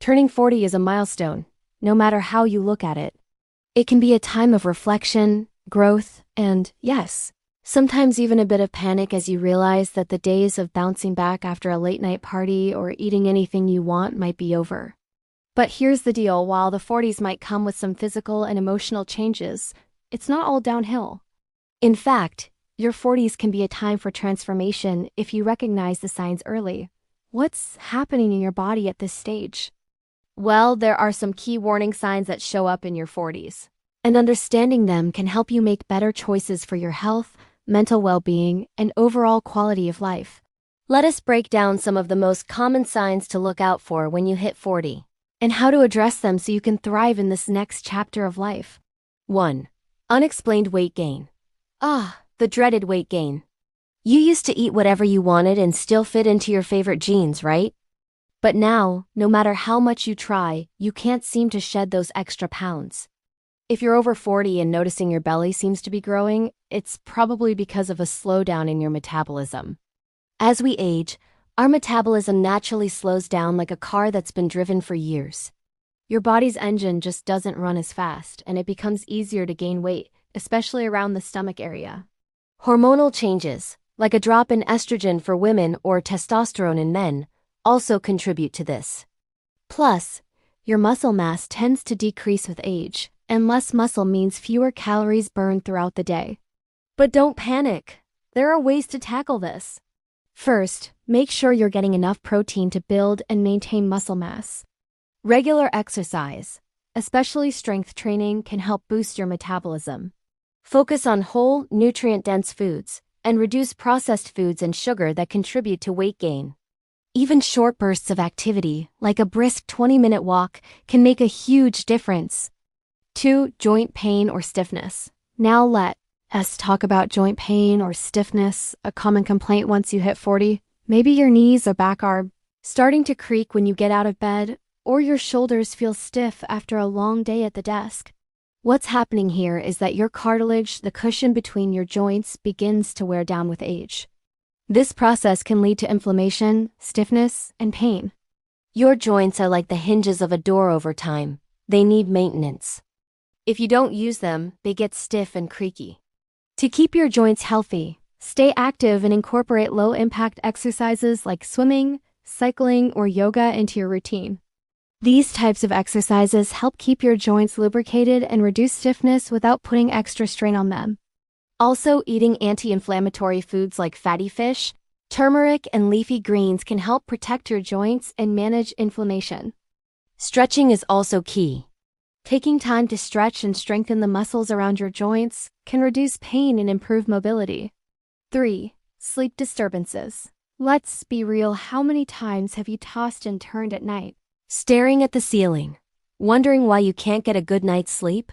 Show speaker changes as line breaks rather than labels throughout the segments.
Turning 40 is a milestone, no matter how you look at it. It can be a time of reflection, growth, and, yes, sometimes even a bit of panic as you realize that the days of bouncing back after a late-night party or eating anything you want might be over. But here's the deal, while the 40s might come with some physical and emotional changes, it's not all downhill. In fact, your 40s can be a time for transformation if you recognize the signs early. What's happening in your body at this stage? Well, there are some key warning signs that show up in your 40s, and understanding them can help you make better choices for your health, mental well-being, and overall quality of life. Let us break down some of the most common signs to look out for when you hit 40, and how to address them so you can thrive in this next chapter of life. 1. Unexplained weight gain. The dreaded weight gain. You used to eat whatever you wanted and still fit into your favorite jeans, right? But now, no matter how much you try, you can't seem to shed those extra pounds. If you're over 40 and noticing your belly seems to be growing, it's probably because of a slowdown in your metabolism. As we age, our metabolism naturally slows down like a car that's been driven for years. Your body's engine just doesn't run as fast, and it becomes easier to gain weight, especially around the stomach area. Hormonal changes, like a drop in estrogen for women or testosterone in men, also contribute to this. Plus, your muscle mass tends to decrease with age, and less muscle means fewer calories burned throughout the day. But don't panic. There are ways to tackle this. First, make sure you're getting enough protein to build and maintain muscle mass. Regular exercise, especially strength training, can help boost your metabolism. Focus on whole, nutrient-dense foods, and reduce processed foods and sugar that contribute to weight gain. Even short bursts of activity, like a brisk 20-minute walk, can make a huge difference. 2. Joint pain or stiffness. Now let us talk about joint pain or stiffness, a common complaint once you hit 40. Maybe your knees or back are starting to creak when you get out of bed, or your shoulders feel stiff after a long day at the desk. What's happening here is that your cartilage, the cushion between your joints, begins to wear down with age. This process can lead to inflammation, stiffness, and pain. Your joints are like the hinges of a door over time. They need maintenance. If you don't use them, they get stiff and creaky. To keep your joints healthy, stay active and incorporate low-impact exercises like swimming, cycling, or yoga into your routine. These types of exercises help keep your joints lubricated and reduce stiffness without putting extra strain on them. Also, eating anti-inflammatory foods like fatty fish, turmeric, and leafy greens can help protect your joints and manage inflammation. Stretching is also key. Taking time to stretch and strengthen the muscles around your joints can reduce pain and improve mobility. 3. Sleep disturbances. Let's be real, how many times have you tossed and turned at night, staring at the ceiling, wondering why you can't get a good night's sleep?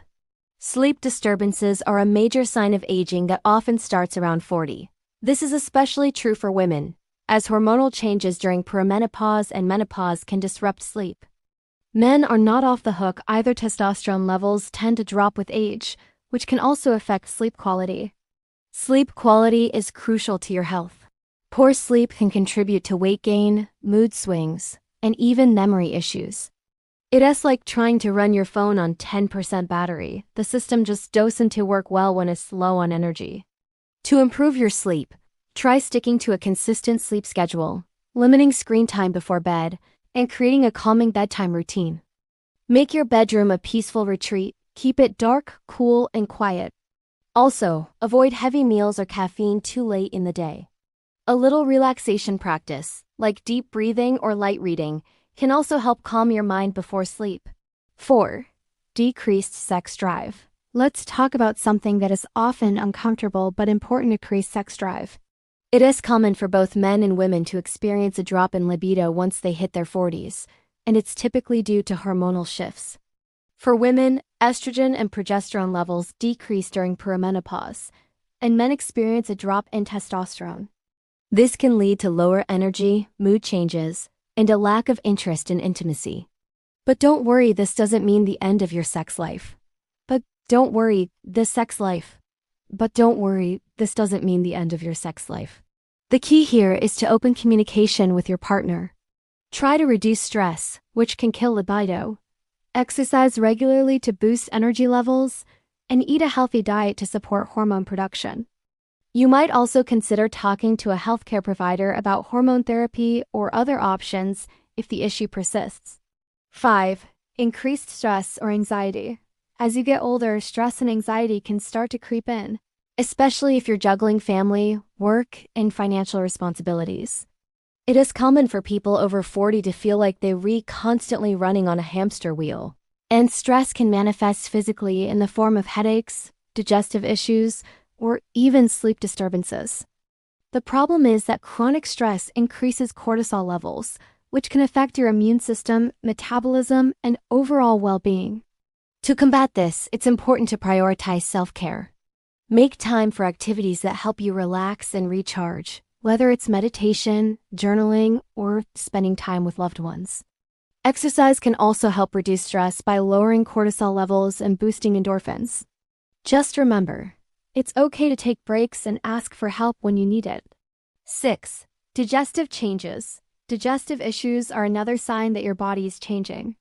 Sleep disturbances are a major sign of aging that often starts around 40. This is especially true for women, as hormonal changes during perimenopause and menopause can disrupt sleep. Men are not off the hook either. Testosterone levels tend to drop with age, which can also affect sleep quality. Sleep quality is crucial to your health. Poor sleep can contribute to weight gain, mood swings, and even memory issues. It's like trying to run your phone on 10% battery. The system just doesn't work well when it's low on energy. To improve your sleep, try sticking to a consistent sleep schedule, limiting screen time before bed, and creating a calming bedtime routine. Make your bedroom a peaceful retreat. Keep it dark, cool, and quiet. Also, avoid heavy meals or caffeine too late in the day. A little relaxation practice, like deep breathing or light reading, can also help calm your mind before sleep. 4. Decreased sex drive. Let's talk about something that is often uncomfortable but important: decreased sex drive. It is common for both men and women to experience a drop in libido once they hit their 40s, and it's typically due to hormonal shifts. For women, estrogen and progesterone levels decrease during perimenopause, and men experience a drop in testosterone. This can lead to lower energy, mood changes, and a lack of interest in intimacy. But don't worry, this doesn't mean the end of your sex life. But don't worry, this doesn't mean the end of your sex life. The key here is to open communication with your partner. Try to reduce stress, which can kill libido. Exercise regularly to boost energy levels, and eat a healthy diet to support hormone production. You might also consider talking to a healthcare provider about hormone therapy or other options if the issue persists. 5. Increased stress or anxiety. As you get older, stress and anxiety can start to creep in, especially if you're juggling family, work, and financial responsibilities. It is common for people over 40 to feel like they're constantly running on a hamster wheel. And stress can manifest physically in the form of headaches, digestive issues, or even sleep disturbances. The problem is that chronic stress increases cortisol levels, which can affect your immune system, metabolism, and overall well-being. To combat this, it's important to prioritize self-care. Make time for activities that help you relax and recharge, whether it's meditation, journaling, or spending time with loved ones. Exercise can also help reduce stress by lowering cortisol levels and boosting endorphins. Just remember, it's okay to take breaks and ask for help when you need it. 6. Digestive changes. Digestive issues are another sign that your body is changing.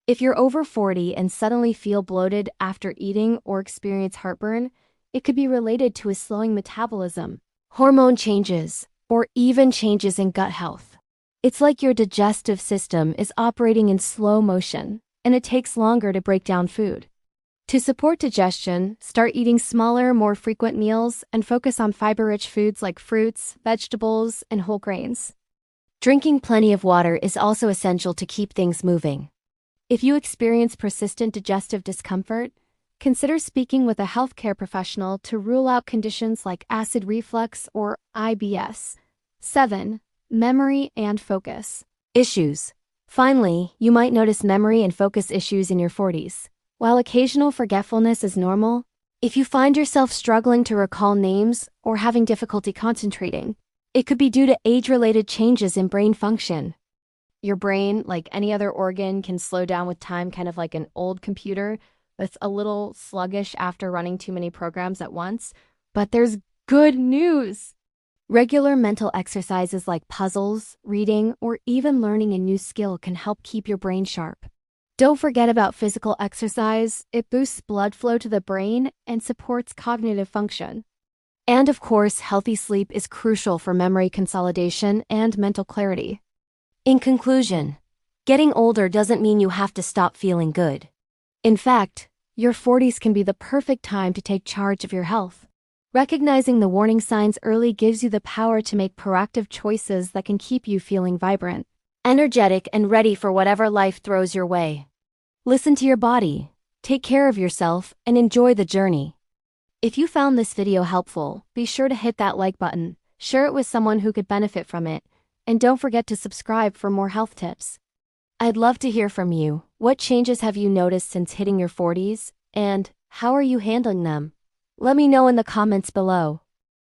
If you're over 40 and suddenly feel bloated after eating or experience heartburn, it could be related to a slowing metabolism, hormone changes, or even changes in gut health. It's like your digestive system is operating in slow motion, and it takes longer to break down food. To support digestion, start eating smaller, more frequent meals and focus on fiber-rich foods like fruits, vegetables, and whole grains. Drinking plenty of water is also essential to keep things moving. If you experience persistent digestive discomfort, consider speaking with a healthcare professional to rule out conditions like acid reflux or IBS. 7. Memory and focus issues. Finally, you might notice memory and focus issues in your 40s. While occasional forgetfulness is normal, if you find yourself struggling to recall names or having difficulty concentrating, it could be due to age-related changes in brain function. Your brain, like any other organ, can slow down with time, kind of like an old computer that's a little sluggish after running too many programs at once. But there's good news! Regular mental exercises like puzzles, reading, or even learning a new skill can help keep your brain sharp. Don't forget about physical exercise. It boosts blood flow to the brain and supports cognitive function. And of course, healthy sleep is crucial for memory consolidation and mental clarity. In conclusion, getting older doesn't mean you have to stop feeling good. In fact, your 40s can be the perfect time to take charge of your health. Recognizing the warning signs early gives you the power to make proactive choices that can keep you feeling vibrant, energetic, and ready for whatever life throws your way. Listen to your body, take care of yourself, and enjoy the journey. If you found this video helpful, be sure to hit that like button, share it with someone who could benefit from it, and don't forget to subscribe for more health tips. I'd love to hear from you. What changes have you noticed since hitting your 40s, and how are you handling them? Let me know in the comments below.